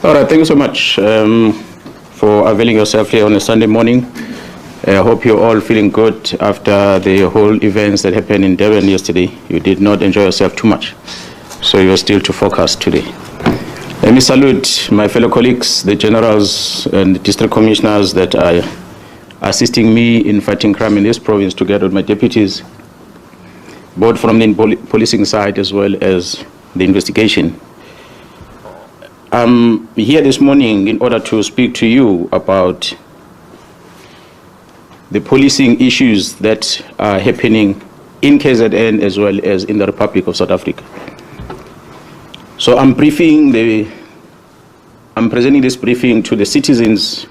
All right, thank you so much for availing yourself here on a Sunday morning. I hope you're all feeling good after the whole events that happened in Durban yesterday. You did not enjoy yourself too much, so you're still to focus today. Let me salute my fellow colleagues, the generals and the district commissioners that are assisting me in fighting crime in this province, together with my deputies, both from the policing side as well as the investigation. I'm here this morning in order to speak to you about the policing issues that are happening in KZN as well as in the Republic of South Africa. So I'm presenting this briefing to the citizens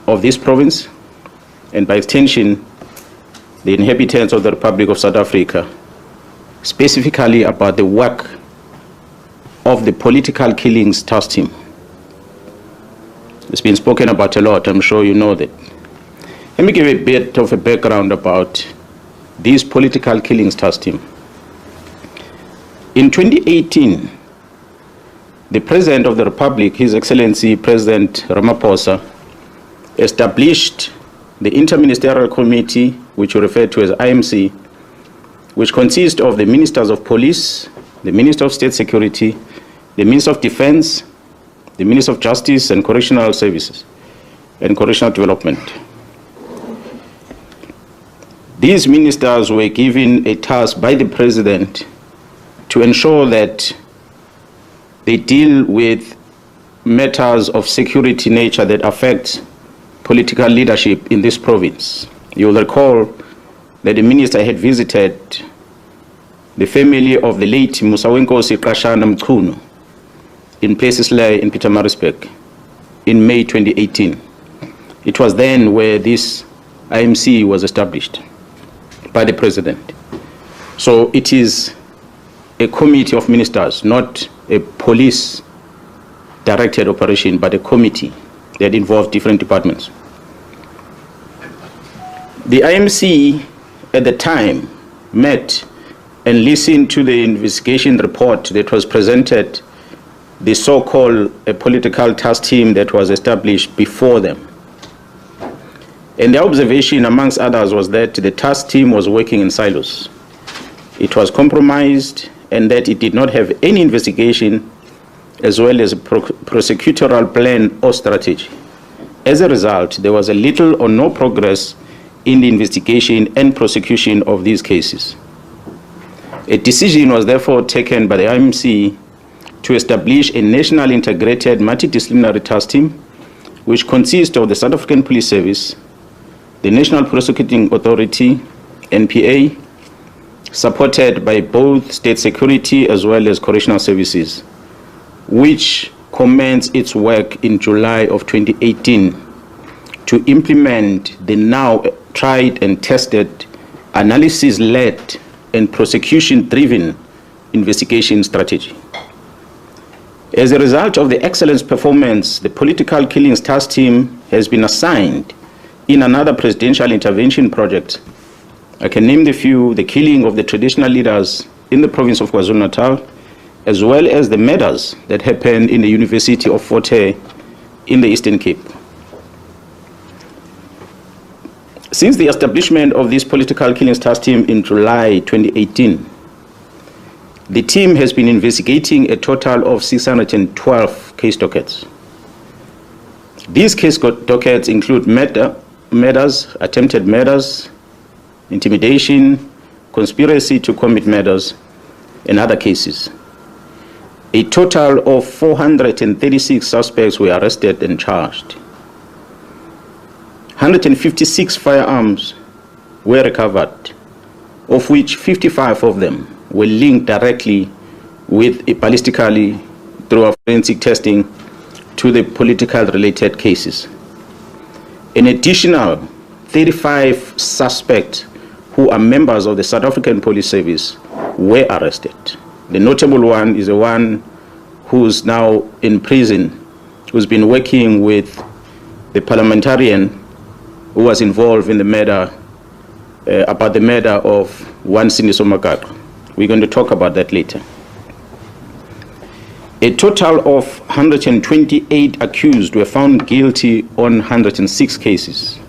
of this province and by extension the inhabitants of the Republic of South Africa, specifically about the work of the political killings task team. It's been spoken about a lot, I'm sure you know that. Let me give a bit of a background about this political killings task team. In 2018, the President of the Republic, His Excellency President Ramaphosa, established the Interministerial Committee, which we refer to as IMC, which consists of the Ministers of Police, the Minister of State Security, the Minister of Defense, the Minister of Justice and Correctional Services, and Correctional Development. These ministers were given a task by the President to ensure that they deal with matters of security nature that affect political leadership in this province. You will recall that the minister had visited the family of the late Musawenkosi Mkhwanazi in Placesley in Pietermaritzburg in May 2018. It was then where this IMC was established by the President. So it is a committee of ministers, not a police-directed operation, but a committee that involved different departments. The IMC at the time met and listened to the investigation report that was presented, the so-called political task team that was established before them. And the observation, amongst others, was that the task team was working in silos. It was compromised and that it did not have any investigation as well as a prosecutorial plan or strategy. As a result, there was a little or no progress in the investigation and prosecution of these cases. A decision was therefore taken by the IMC to establish a national integrated multidisciplinary task team, which consists of the South African Police Service, the National Prosecuting Authority, NPA, supported by both state security as well as correctional services, which commenced its work in July of 2018 to implement the now tried and tested analysis-led and prosecution-driven investigation strategy. As a result of the excellent performance, the political killings task team has been assigned in another presidential intervention project. I can name the few: the killing of the traditional leaders in the province of KwaZulu-Natal, as well as the murders that happened in the University of Fort Hare in the Eastern Cape. Since the establishment of this political killings task team in July 2018, the team has been investigating a total of 612 case dockets. These case dockets include murders, attempted murders, intimidation, conspiracy to commit murders, and other cases. A total of 436 suspects were arrested and charged. 156 firearms were recovered, of which 55 of them were linked directly with ballistically through our forensic testing to the political related cases. An additional 35 suspects who are members of the South African Police Service were arrested. The notable one is the one who's now in prison, who's been working with the parliamentarian who was involved in the murder, about the murder of one Senzo Mchunu. We're going to talk about that later. A total of 128 accused were found guilty on 106 cases.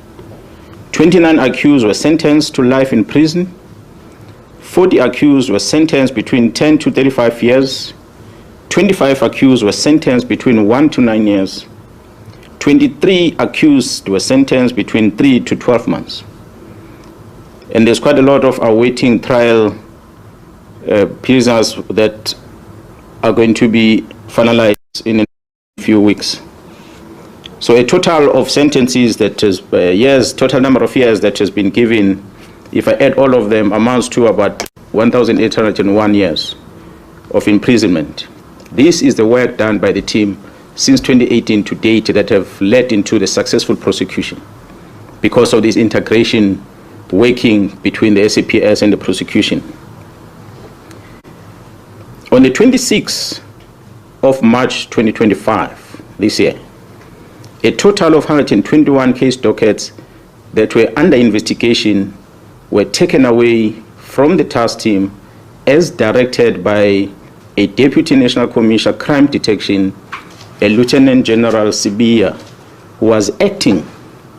29 accused were sentenced to life in prison. 40 accused were sentenced between 10 to 35 years. 25 accused were sentenced between 1 to 9 years. 23 accused were sentenced between 3 to 12 months. And there's quite a lot of awaiting trial prisoners that are going to be finalized in a few weeks. So a total of sentences that is total number of years that has been given, if I add all of them, amounts to about 1,801 years of imprisonment. This is the work done by the team since 2018 to date that have led into the successful prosecution because of this integration working between the SAPS and the prosecution. On the 26th of March 2025, this year, a total of 121 case dockets that were under investigation were taken away from the task team as directed by a Deputy National Commissioner Crime Detection, a Lieutenant General Sibia, who was acting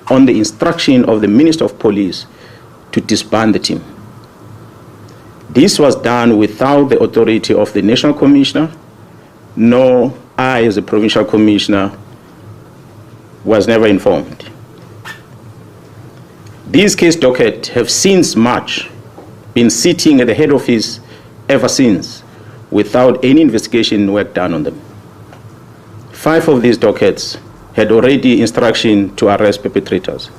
on the instruction of the Minister of Police to disband the team. This was done without the authority of the National Commissioner, nor I, as a Provincial Commissioner, was never informed. These case dockets have since March been sitting at the head office ever since, without any investigation work done on them. 5 of these dockets had already instruction to arrest perpetrators,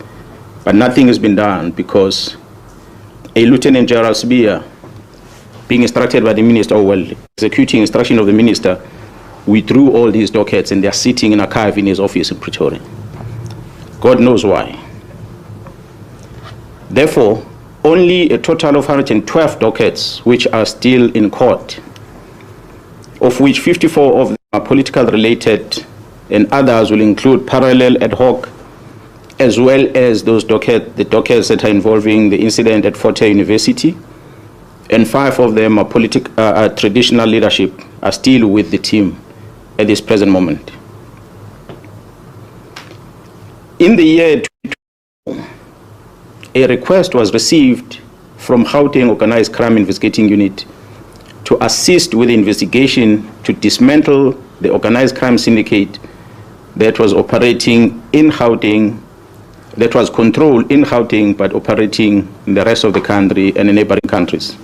but nothing has been done because a Lieutenant General Sibia, being instructed by the minister, executing instruction of the minister, withdrew all these dockets and they are sitting in archive in his office in Pretoria. God knows why. Therefore, only a total of 112 dockets which are still in court, of which 54 of them are political related and others will include parallel ad hoc, as well as the dockets that are involving the incident at Fort Hare University, and 5 of them are traditional leadership, are still with the team at this present moment. In the year 2022, a request was received from Gauteng Organized Crime Investigating Unit to assist with the investigation to dismantle the organized crime syndicate that was operating in Gauteng, that was controlled in Gauteng but operating in the rest of the country and in neighboring countries.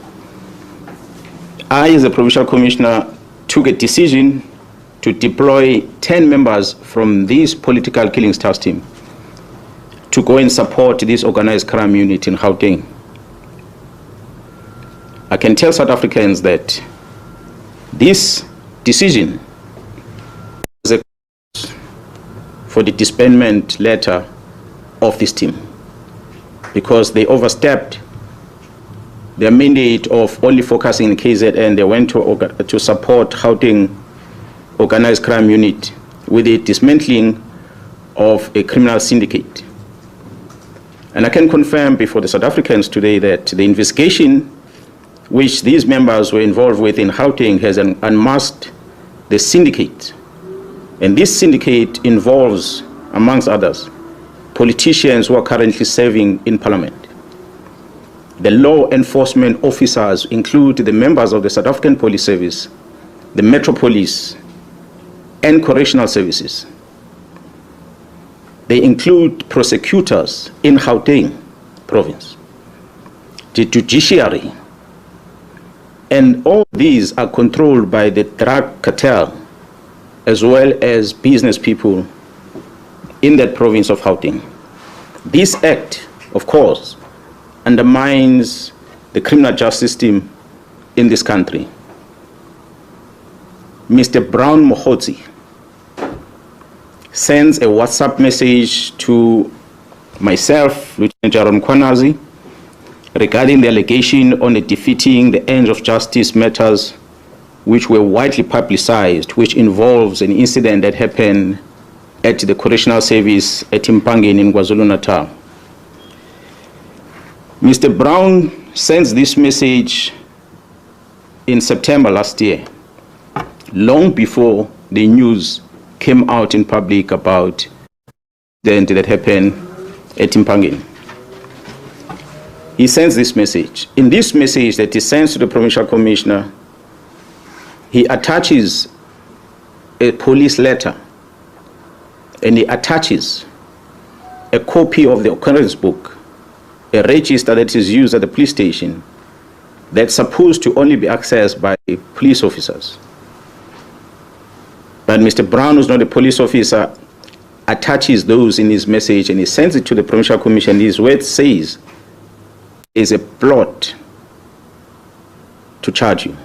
I, as a Provincial Commissioner, took a decision to deploy 10 members from this political killings task team to go and support this organized crime unit in Gauteng. I can tell South Africans that this decision was a for the disbandment letter of this team because they overstepped their mandate of only focusing in KZN. They went to support Gauteng organized crime unit with the dismantling of a criminal syndicate. And I can confirm before the South Africans today that the investigation which these members were involved with in Gauteng has unmasked the syndicate. And this syndicate involves, amongst others, politicians who are currently serving in Parliament. The law enforcement officers include the members of the South African Police Service, the Metro Police, and correctional services. They include prosecutors in Gauteng province, the judiciary, and all these are controlled by the drug cartel as well as business people in that province of Gauteng. This act, of course, undermines the criminal justice system in this country. Mr. Brown Mokhotsi sends a WhatsApp message to myself, Lieutenant General Mkhwanazi, regarding the allegation on the defeating the ends of justice matters which were widely publicized, which involves an incident that happened at the correctional service at Mpangeni in KwaZulu-Natal. Mr. Brown sends this message in September last year, long before the news came out in public about the incident that happened at Mpangeni. He sends this message. In this message that he sends to the Provincial Commissioner, he attaches a police letter and he attaches a copy of the occurrence book, a register that is used at the police station that's supposed to only be accessed by police officers. But Mr. Brown, who's not a police officer, attaches those in his message and he sends it to the Provincial Commission. His word says, is a plot to charge you.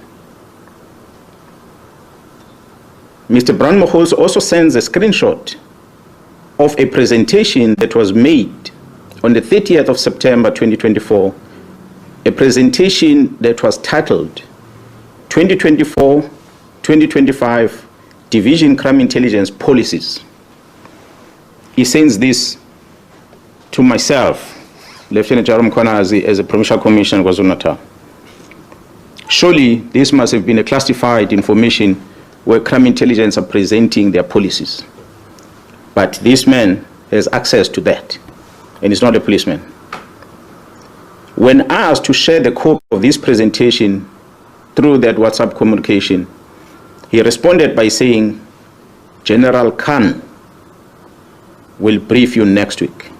Mr. Brown Mkhwanazi also sends a screenshot of a presentation that was made on the 30th of September 2024, a presentation that was titled 2024-2025 Division Crime Intelligence Policies. He sends this to myself, Lieutenant General Mkhwanazi, as a Provincial Commissioner of KwaZulu-Natal. Surely this must have been a classified information where crime intelligence are presenting their policies. But this man has access to that, and he's not a policeman. When asked to share the copy of this presentation through that WhatsApp communication, he responded by saying, General Khan will brief you next week.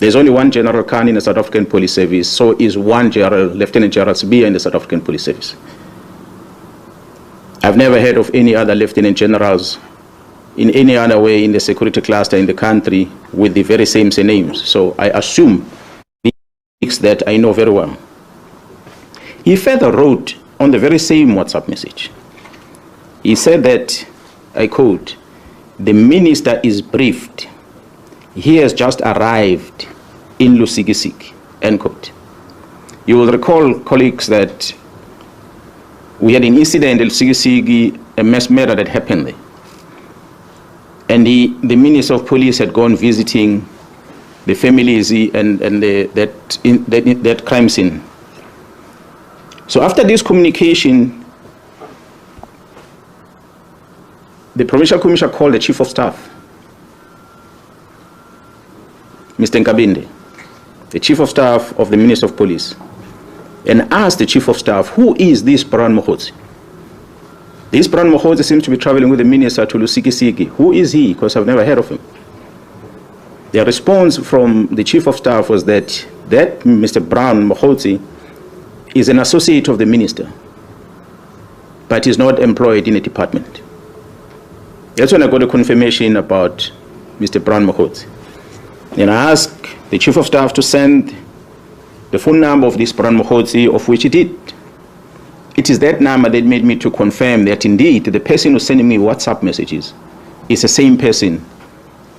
There's only one General Khan in the South African Police Service, so is one Lieutenant General Sibiya in the South African Police Service. I've never heard of any other Lieutenant Generals in any other way in the security cluster in the country with the very same names. So I assume that I know very well. He further wrote on the very same WhatsApp message. He said that, I quote, the minister is briefed. He has just arrived in Lusikisiki, end quote. You will recall, colleagues, that we had an incident in Lusikisiki, a mass murder that happened there. And the Minister of Police had gone visiting the families and that crime scene. So after this communication, the Provincial Commissioner called the Chief of Staff, Mr. Nkabinde, the Chief of Staff of the Minister of Police, and asked the Chief of Staff, who is this Brown Mkhwanazi? This Brown Mkhwanazi seems to be traveling with the Minister to Lusikisiki. Who is he? Because I've never heard of him. The response from the Chief of Staff was that Mr. Brown Mkhwanazi is an associate of the Minister, but is not employed in a department. That's when I got a confirmation about Mr. Brown Mkhwanazi. Then I asked the Chief of Staff to send the phone number of this Brown Mkhwanazi, of which he did. It is that number that made me to confirm that indeed the person who's sending me WhatsApp messages is the same person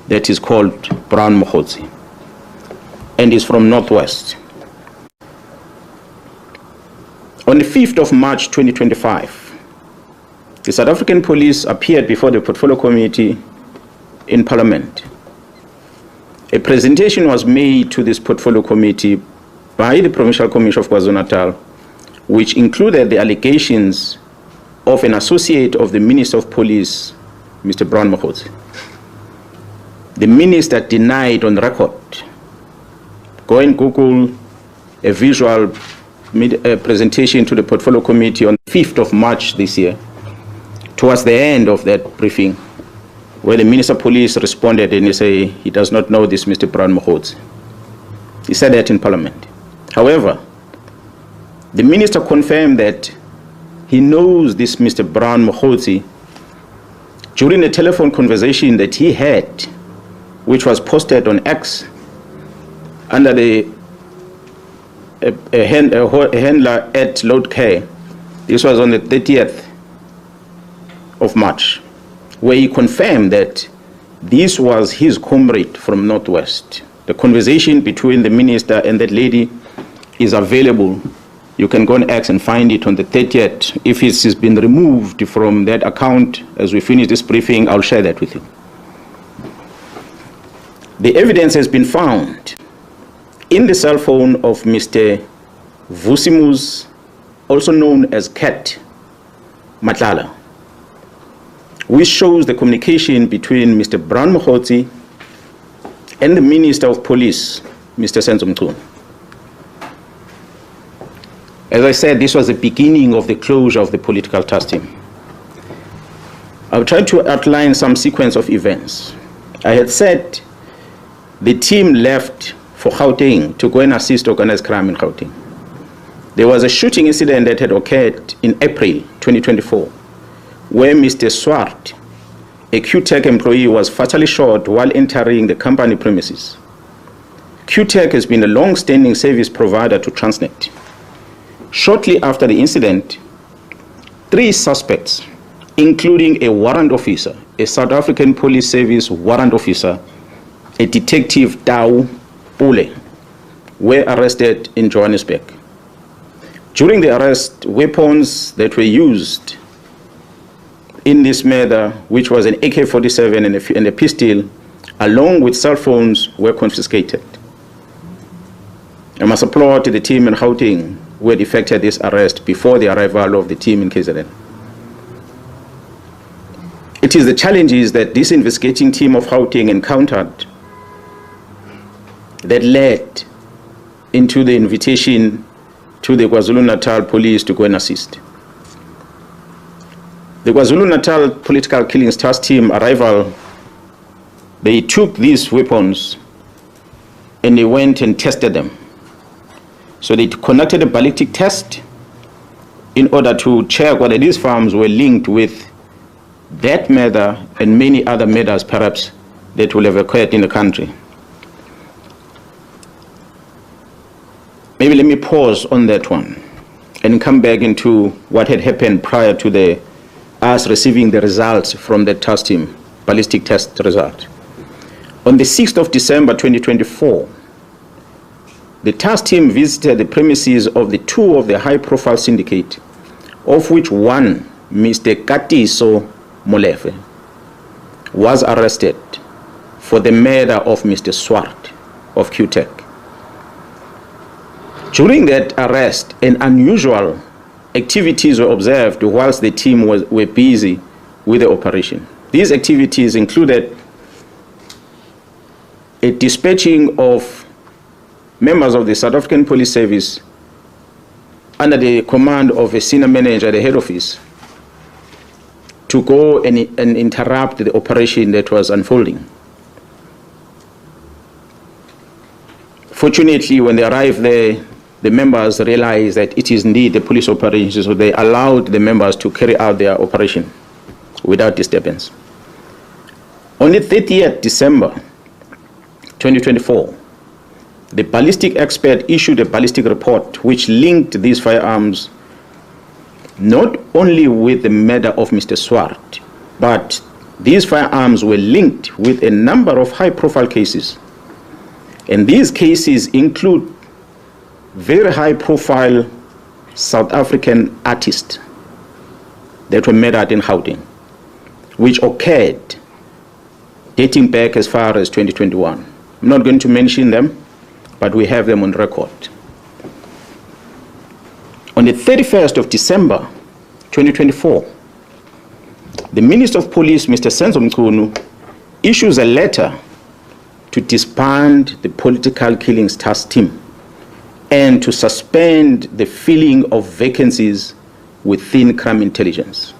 that is called Brown Mkhwanazi and is from Northwest. On the 5th of March 2025, the South African Police appeared before the Portfolio Committee in Parliament. A presentation was made to this Portfolio Committee by the Provincial Commission of KwaZulu-Natal, which included the allegations of an associate of the Minister of Police, Mr. Brown Mkhwanazi. The Minister denied on record. Go and Google a visual presentation to the Portfolio Committee on the 5th of March this year, towards the end of that briefing, where the Minister of Police responded and he said he does not know this Mr. Brown Mkhwanazi. He said that in Parliament. However, the Minister confirmed that he knows this Mr. Brown Mkhwanazi during a telephone conversation that he had, which was posted on X under the handler at Load Care. This was on the 30th of March, where he confirmed that this was his comrade from Northwest. The conversation between the minister and that lady is available. You can go on X and find it on the 30th. If it has been removed from that account, as we finish this briefing, I'll share that with you. The evidence has been found in the cell phone of Mr. Vusimus, also known as Cat, Nhlanhla, which shows the communication between Mr. Brown Mkhwanazi and the Minister of Police, Mr. Senzo Mchunu. As I said, this was the beginning of the closure of the political task team. I've tried to outline some sequence of events. I had said the team left for Gauteng to go and assist organized crime in Gauteng. There was a shooting incident that had occurred in April 2024, where Mr. Swart, a QTech employee, was fatally shot while entering the company premises. QTech has been a long-standing service provider to Transnet. Shortly after the incident, 3 suspects, including a warrant officer, a South African Police Service warrant officer, a detective Tau Pule, were arrested in Johannesburg. During the arrest, weapons that were used in this matter, which was an AK-47 and a pistol, along with cell phones, were confiscated. I must applaud the team in Gauteng who had effected this arrest before the arrival of the team in KZN. It is the challenges that this investigating team of Gauteng encountered that led into the invitation to the KwaZulu-Natal police to go and assist. The KwaZulu-Natal political killings task team arrival, they took these weapons and they went and tested them. So they conducted a ballistic test in order to check whether these firearms were linked with that murder and many other murders perhaps that will have occurred in the country. Maybe let me pause on that one and come back into what had happened prior to us receiving the results from the task team, ballistic test result. On the 6th of December 2024, the task team visited the premises of the 2 of the high-profile syndicate, of which one, Mr. Katiso Molefe, was arrested for the murder of Mr. Swart of QTech. During that arrest, an unusual activities were observed whilst the team were busy with the operation. These activities included a dispatching of members of the South African Police Service under the command of a senior manager at the head office to go and interrupt the operation that was unfolding. Fortunately, when they arrived there, the members realized that it is indeed a police operation, so they allowed the members to carry out their operation without disturbance. On the 30th December 2024, the ballistic expert issued a ballistic report which linked these firearms not only with the murder of Mr. Swart, but these firearms were linked with a number of high-profile cases. And these cases include very high-profile South African artists that were murdered in Gauteng, which occurred dating back as far as 2021. I'm not going to mention them, but we have them on record. On the 31st of December 2024, the Minister of Police, Mr. Senzo Mchunu, issues a letter to disband the political killings task team and to suspend the filling of vacancies within crime intelligence.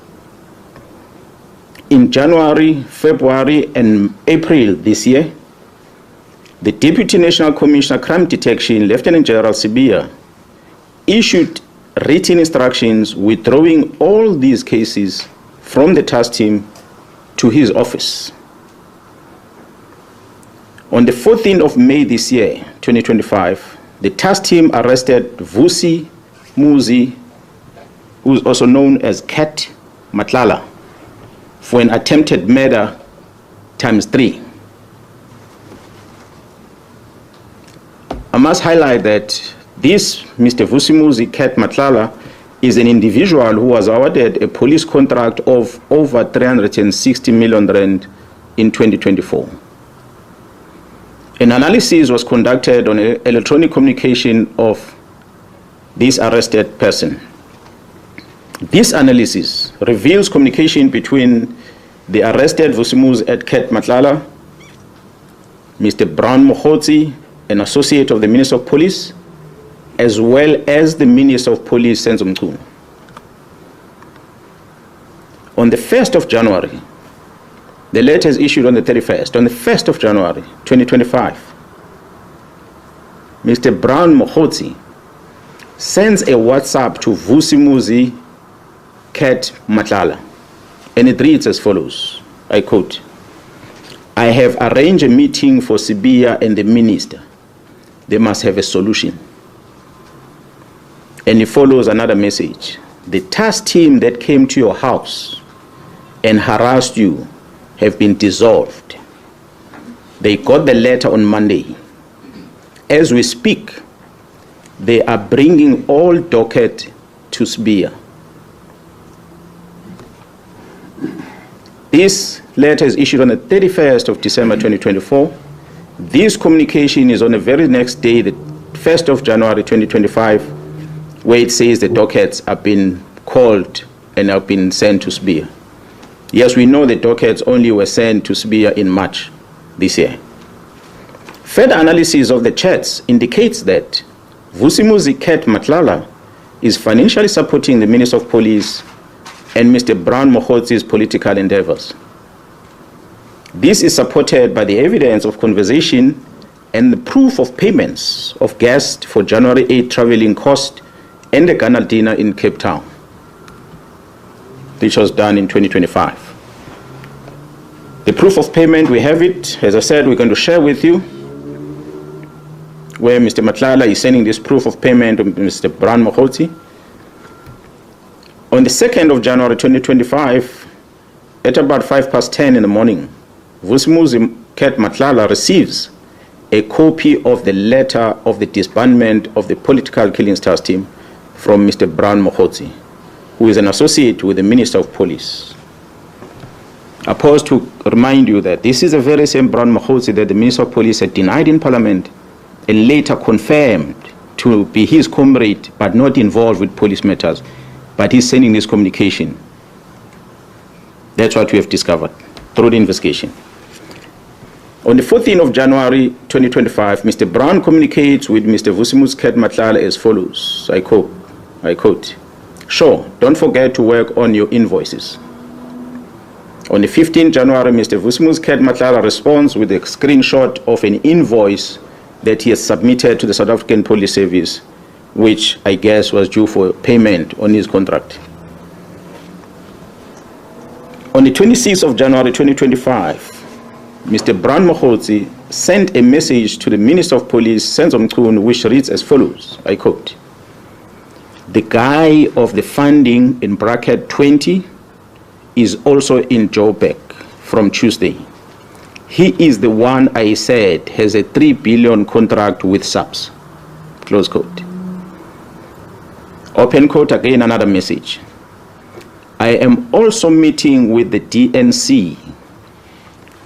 In January, February, and April this year, the Deputy National Commissioner Crime Detection, Lieutenant General Sibia, issued written instructions withdrawing all these cases from the task team to his office. On the 14th of May this year, 2025, the task team arrested Vusi Muzi, who is also known as Cat Nhlanhla, for an attempted murder ×3. I must highlight that this Mr. Vusi Muzi Cat Nhlanhla is an individual who was awarded a police contract of over 360 million rand in 2024. An analysis was conducted on electronic communication of this arrested person. This analysis reveals communication between the arrested Vusimuzi at Ket Matlala, Mr. Brown Mkhwanazi, an associate of the Minister of Police, as well as the Minister of Police, Senzo Mchunu. On the 1st of January, the letter is issued on the 31st. On the 1st of January, 2025, Mr. Brown Mkhwanazi sends a WhatsApp to Vusimuzi Ket Matlala, and it reads as follows, I quote, "I have arranged a meeting for Sibiya and the minister. They must have a solution." And it follows another message. "The task team that came to your house and harassed you have been dissolved. They got the letter on Monday. As we speak, they are bringing all docket to Sibiya." This letter is issued on the 31st of December 2024. This communication is on the very next day, the 1st of January 2025, where it says the dockets have been called and have been sent to Sibiya. Yes, we know the dockets only were sent to Sibiya in March this year. Further analysis of the chats indicates that Vusimuzi Ket Matlala is financially supporting the Minister of Police and Mr. Brown Mkhwanazi's political endeavors. This is supported by the evidence of conversation and the proof of payments of guests for January 8 traveling cost and the Ghana dinner in Cape Town, which was done in 2025. The proof of payment, we have it. As I said, we're going to share with you where Mr. Matlala is sending this proof of payment to Mr. Brown Mkhwanazi. On the 2nd of January 2025, at about 10:05 in the morning, Vusimuzi Ket Matlala receives a copy of the letter of the disbandment of the political killings task team from Mr. Brown Mkhwanazi, who is an associate with the Minister of Police. I pause to remind you that this is the very same Brown Mkhwanazi that the Minister of Police had denied in Parliament and later confirmed to be his comrade but not involved with police matters. But he's sending this communication. That's what we have discovered through the investigation. On the 14th of January 2025, Mr. Brown communicates with Mr. Vusimuzi Ket Matlala as follows, I quote, "Sure, don't forget to work on your invoices." On the 15th January, Mr. Vusimuzi Ket Matlala responds with a screenshot of an invoice that he has submitted to the South African Police Service, which I guess was due for payment on his contract. On the 26th of January 2025, Mr. Brown Mkhwanazi sent a message to the Minister of Police, Senzo Mchunu, which reads as follows, I quote, "The guy of the funding in bracket 20 is also in Joburg from Tuesday. He is the one I said has a 3 billion contract with SAPS." Close quote. Open quote, again another message. "I am also meeting with the DNC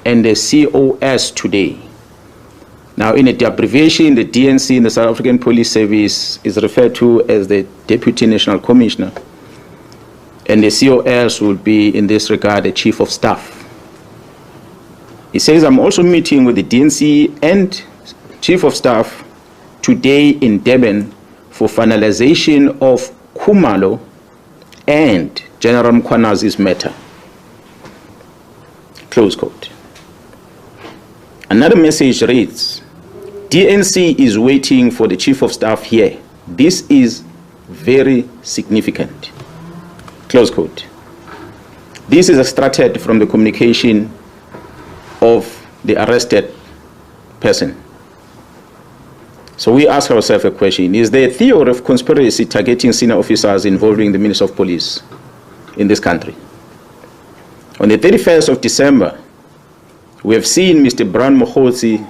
and the COS today." Now, in the abbreviation, the DNC in the South African Police Service is referred to as the Deputy National Commissioner, and the COS will be, in this regard, the Chief of Staff. He says, "I'm also meeting with the DNC and Chief of Staff today in Durban for finalization of Khumalo and General Mkhwanazi's matter." Close quote. Another message reads, "DNC is waiting for the Chief of Staff here. This is very significant." Close quote. This is extracted from the communication of the arrested person. So we ask ourselves a question: is there a theory of conspiracy targeting senior officers involving the Minister of Police in this country? On the 31st of December, we have seen Mr. Brown Mkhwanazi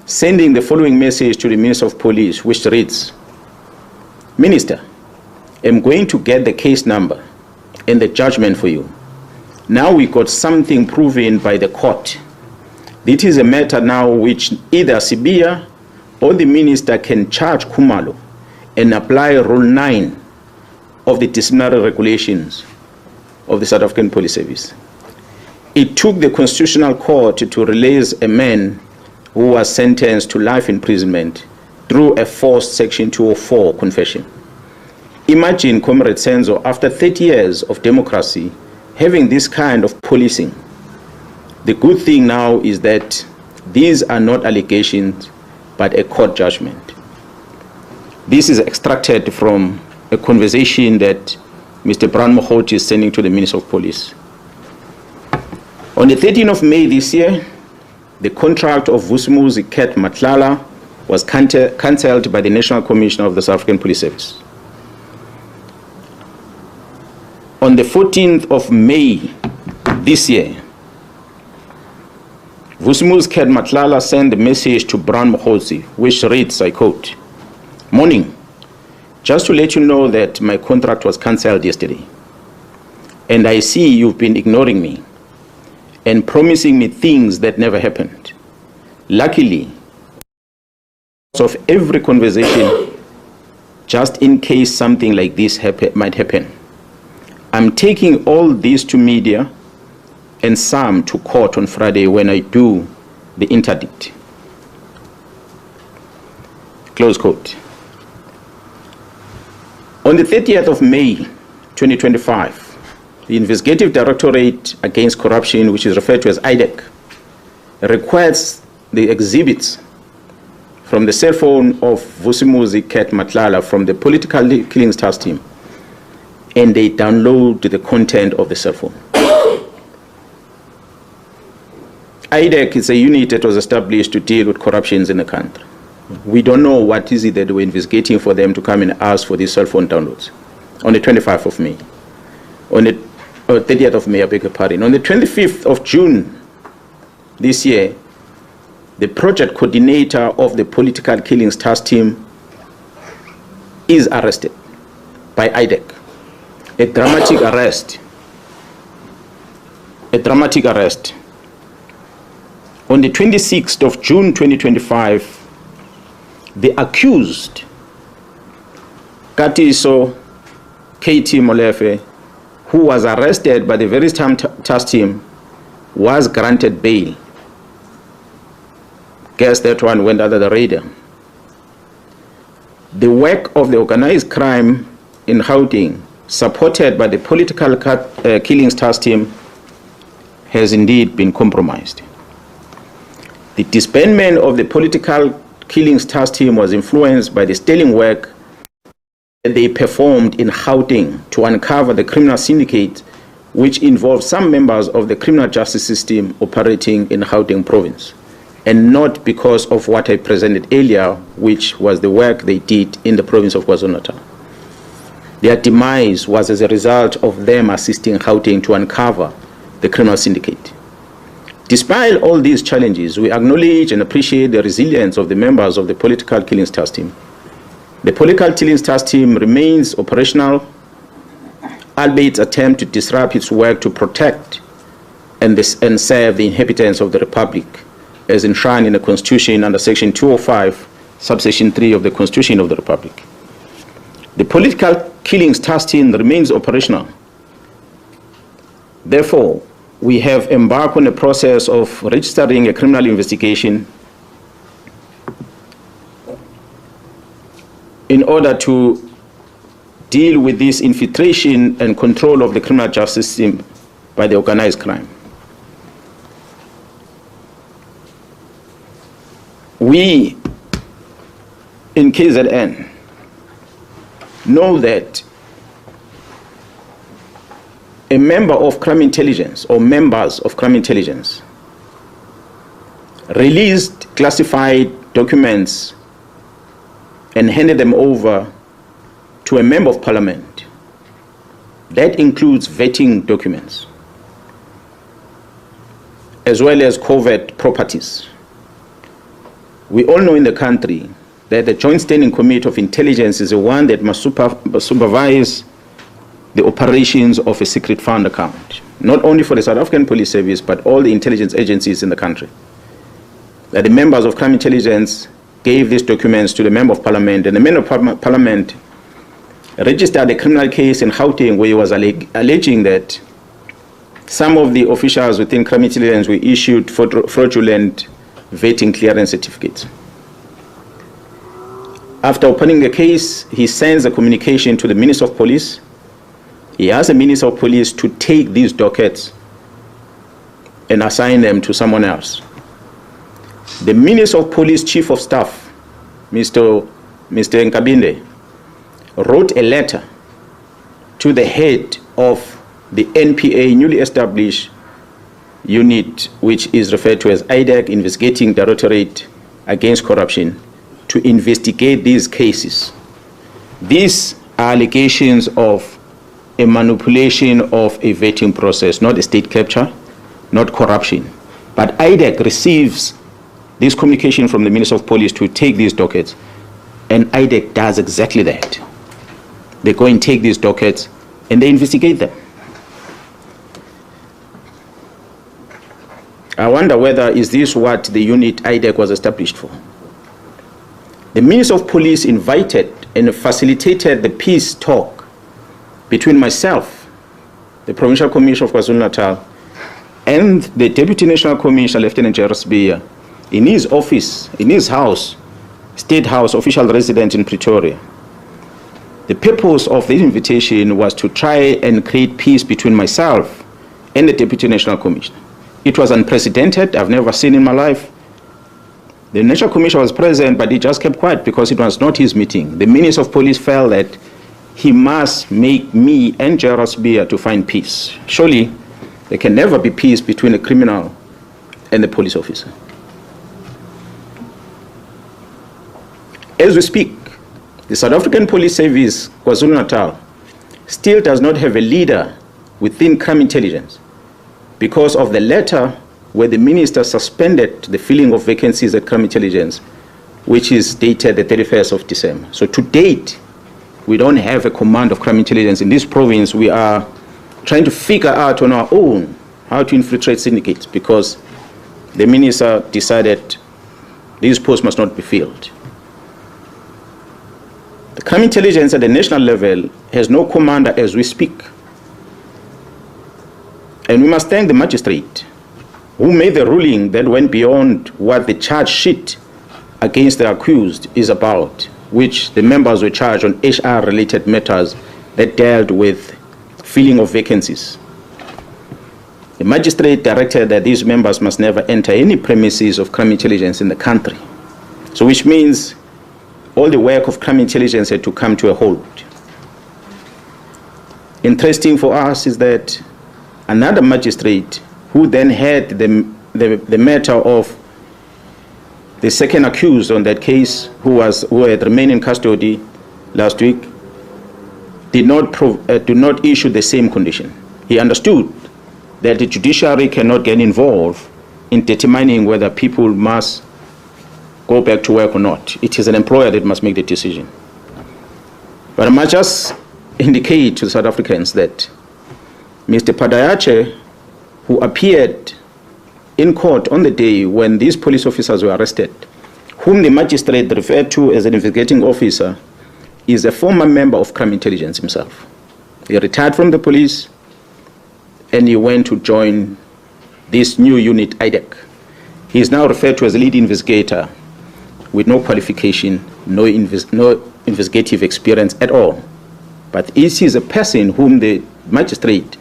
sending the following message to the Minister of Police, which reads, "Minister, I'm going to get the case number and the judgment for you. Now we got something proven by the court. This is a matter now which either Sibiya or the minister can charge Khumalo and apply Rule 9 of the disciplinary regulations of the South African Police Service. It took the Constitutional Court to release a man who was sentenced to life imprisonment through a forced Section 204 confession. Imagine, Comrade Senzo, after 30 years of democracy, having this kind of policing. The good thing now is that these are not allegations, but a court judgment. This is extracted from a conversation that Mr. Brian Mkhwanazi is sending to the Minister of Police. On the 13th of May this year, the contract of Vusumuzi Nhlanhla was cancelled by the National Commissioner of the South African Police Service. On the 14th of May this year, Vusumuzi Nhlanhla sent a message to Brian Mkhwanazi, which reads, I quote, "Morning. Just to let you know that my contract was cancelled yesterday, and I see you've been ignoring me and promising me things that never happened. Luckily, of every conversation, just in case something like this might happen, I'm taking all this to media and some to court on Friday when I do the interdict." Close quote. On the 30th of May 2025, the Investigative Directorate Against Corruption, which is referred to as IDEC, requests the exhibits from the cell phone of Vusumuzi Nhlanhla from the political killings task team, and they download the content of the cell phone. IDEC is a unit that was established to deal with corruptions in the country. We don't know what is it that we're investigating for them to come and ask for these cell phone downloads. On the 25th of May, on the 30th of May, I beg your pardon. On the 25th of June this year, the project coordinator of the political killings task team is arrested by IDEC. A dramatic arrest. A dramatic arrest. On the 26th of June 2025, the accused, Katiso KT Molefe, who was arrested by the very same task team, was granted bail. Guess that one went under the radar. The work of the organized crime in Gauteng, supported by the political killings task team, has indeed been compromised. The disbandment of the political killings task team was influenced by the sterling work that they performed in Gauteng to uncover the criminal syndicate, which involved some members of the criminal justice system operating in Gauteng province, and not because of what I presented earlier, which was the work they did in the province of KwaZulu-Natal. Their demise was as a result of them assisting Gauteng to uncover the criminal syndicate. Despite all these challenges, we acknowledge and appreciate the resilience of the members of the political killings task team. The political killings task team remains operational, albeit attempt to disrupt its work to protect and serve the inhabitants of the Republic, as enshrined in the Constitution under Section 205, subsection 3 of the Constitution of the Republic. The political killings task team remains operational. Therefore, we have embarked on a process of registering a criminal investigation in order to deal with this infiltration and control of the criminal justice system by the organized crime. We in KZN know that a member of crime intelligence or members of crime intelligence released classified documents and handed them over to a member of parliament. That includes vetting documents, as well as covert properties. We all know in the country that the Joint Standing Committee of Intelligence is the one that must supervise the operations of a secret fund account, not only for the South African Police Service, but all the intelligence agencies in the country. That the members of crime intelligence gave these documents to the member of parliament, and the member of parliament registered a criminal case in Gauteng where he was alleging that some of the officials within crime intelligence were issued fraudulent vetting clearance certificates. After opening the case, he sends a communication to the Minister of Police. He asks the Minister of Police to take these dockets and assign them to someone else. The Minister of Police Chief of Staff, Mr. Nkabinde, wrote a letter to the head of the NPA newly established unit, which is referred to as IDEC, Investigating Directorate Against Corruption, to investigate these cases. These are allegations of a manipulation of a vetting process, not a state capture, not corruption. But IDEC receives this communication from the Minister of Police to take these dockets, and IDEC does exactly that. They go and take these dockets and they investigate them. I wonder whether is this what the unit IDEC was established for. The Minister of Police invited and facilitated the peace talk between myself, the Provincial Commissioner of KwaZulu-Natal, and the Deputy National Commissioner, Lieutenant General in his office, in his house, State House, official residence in Pretoria. The purpose of this invitation was to try and create peace between myself and the Deputy National Commissioner. It was unprecedented. I've never seen in my life. The National Commissioner was present, but he just kept quiet because it was not his meeting. The Minister of Police felt that he must make me and General to find peace. Surely, there can never be peace between a criminal and the police officer. As we speak, the South African Police Service, KwaZulu-Natal, still does not have a leader within crime intelligence because of the letter where the minister suspended the filling of vacancies at crime intelligence, which is dated the 31st of December. So to date, we don't have a command of crime intelligence in this province. We are trying to figure out on our own how to infiltrate syndicates because the minister decided these posts must not be filled. The crime intelligence at the national level has no commander as we speak. And we must thank the magistrate who made the ruling that went beyond what the charge sheet against the accused is about, which the members were charged on HR-related matters that dealt with filling of vacancies. The magistrate directed that these members must never enter any premises of crime intelligence in the country. So which means all the work of crime intelligence had to come to a halt. Interesting for us is that another magistrate who then had the matter of the second accused on that case, who had remained in custody last week, did not issue the same condition. He understood that the judiciary cannot get involved in determining whether people must go back to work or not. It is an employer that must make the decision. But I must just indicate to South Africans that Mr. Padayache, who appeared in court on the day when these police officers were arrested, whom the magistrate referred to as an investigating officer, is a former member of crime intelligence himself. He retired from the police and he went to join this new unit, IDEC. He is now referred to as a lead investigator with no qualification, no investigative experience at all. But this is a person whom the magistrate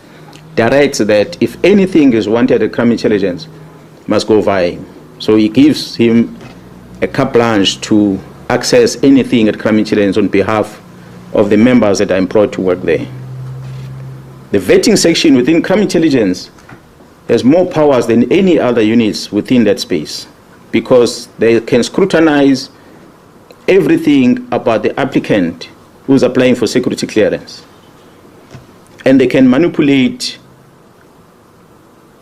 directs that if anything is wanted at crime intelligence, must go via him. So he gives him a carte blanche to access anything at crime intelligence on behalf of the members that are employed to work there. The vetting section within crime intelligence has more powers than any other units within that space because they can scrutinize everything about the applicant who's applying for security clearance. And they can manipulate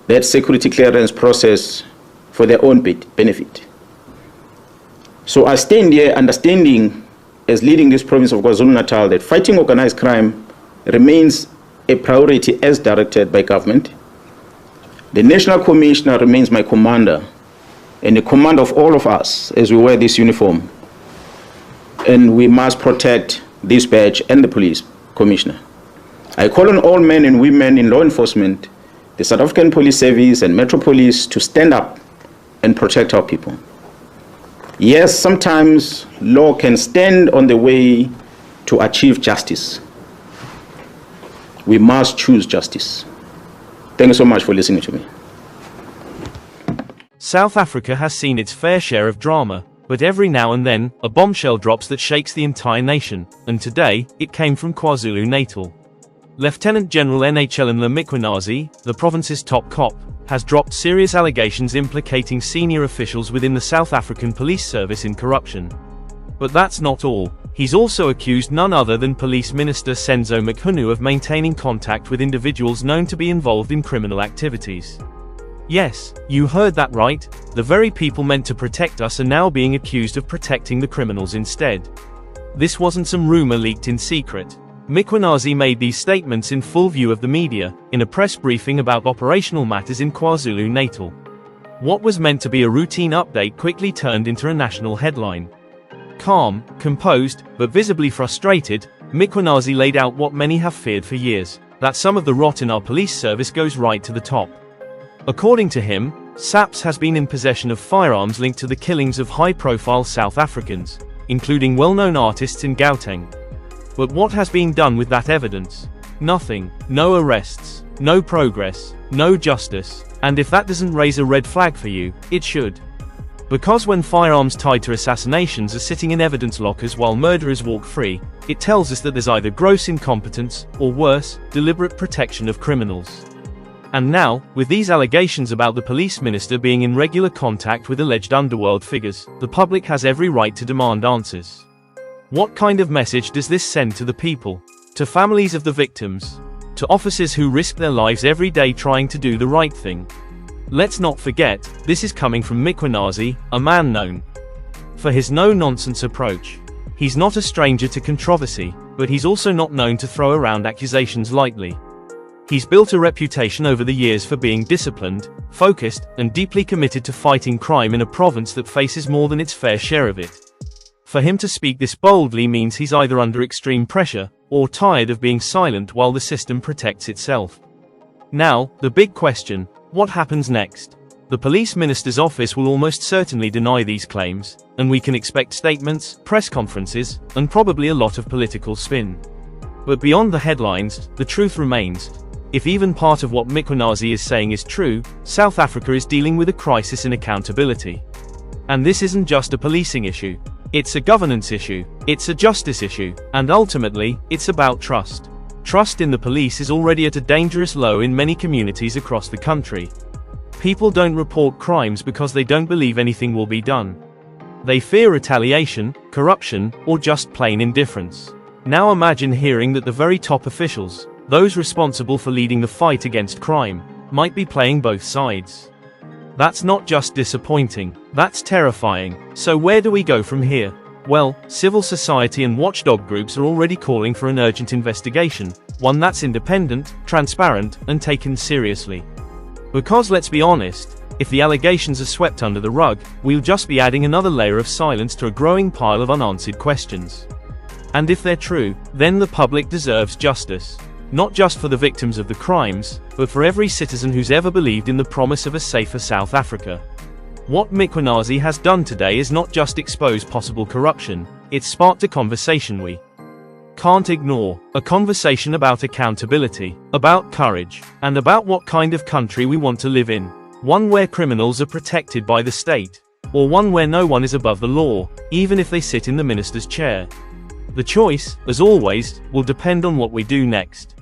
that security clearance process for their own benefit. So I stand here understanding, as leading this province of KwaZulu-Natal, that fighting organized crime remains a priority as directed by government. The National Commissioner remains my commander and the commander of all of us as we wear this uniform. And we must protect this badge and the police. Commissioner. I call on all men and women in law enforcement, the South African Police Service and Metro Police to stand up and protect our people. Yes, sometimes law can stand on the way to achieve justice. We must choose justice. Thank you so much for listening to me. South Africa has seen its fair share of drama, but every now and then, a bombshell drops that shakes the entire nation, and today, it came from KwaZulu-Natal. Lieutenant General Nhlanhla Mkhwanazi, the province's top cop, has dropped serious allegations implicating senior officials within the South African Police Service in corruption. But that's not all. He's also accused none other than Police Minister Senzo Mchunu of maintaining contact with individuals known to be involved in criminal activities. Yes, you heard that right. The very people meant to protect us are now being accused of protecting the criminals instead. This wasn't some rumor leaked in secret. Mkhwanazi made these statements in full view of the media, in a press briefing about operational matters in KwaZulu-Natal. What was meant to be a routine update quickly turned into a national headline. Calm, composed, but visibly frustrated, Mkhwanazi laid out what many have feared for years, that some of the rot in our police service goes right to the top. According to him, SAPS has been in possession of firearms linked to the killings of high-profile South Africans, including well-known artists in Gauteng. But what has been done with that evidence? Nothing. No arrests, no progress, no justice. And if that doesn't raise a red flag for you, it should. Because when firearms tied to assassinations are sitting in evidence lockers while murderers walk free, it tells us that there's either gross incompetence, or worse, deliberate protection of criminals. And now, with these allegations about the police minister being in regular contact with alleged underworld figures, the public has every right to demand answers. What kind of message does this send to the people? To families of the victims? To officers who risk their lives every day trying to do the right thing? Let's not forget, this is coming from Mkhwanazi, a man known for his no-nonsense approach. He's not a stranger to controversy, but he's also not known to throw around accusations lightly. He's built a reputation over the years for being disciplined, focused, and deeply committed to fighting crime in a province that faces more than its fair share of it. For him to speak this boldly means he's either under extreme pressure, or tired of being silent while the system protects itself. Now, the big question: what happens next? The police minister's office will almost certainly deny these claims, and we can expect statements, press conferences, and probably a lot of political spin. But beyond the headlines, the truth remains. If even part of what Mkhwanazi is saying is true, South Africa is dealing with a crisis in accountability. And this isn't just a policing issue. It's a governance issue, it's a justice issue, and ultimately, it's about trust. Trust in the police is already at a dangerous low in many communities across the country. People don't report crimes because they don't believe anything will be done. They fear retaliation, corruption, or just plain indifference. Now imagine hearing that the very top officials, those responsible for leading the fight against crime, might be playing both sides. That's not just disappointing, that's terrifying. So where do we go from here? Well, civil society and watchdog groups are already calling for an urgent investigation, one that's independent, transparent, and taken seriously. Because let's be honest, if the allegations are swept under the rug, we'll just be adding another layer of silence to a growing pile of unanswered questions. And if they're true, then the public deserves justice. Not just for the victims of the crimes, but for every citizen who's ever believed in the promise of a safer South Africa. What Mkhwanazi has done today is not just expose possible corruption, it's sparked a conversation we can't ignore. A conversation about accountability, about courage, and about what kind of country we want to live in. One where criminals are protected by the state, or one where no one is above the law, even if they sit in the minister's chair. The choice, as always, will depend on what we do next.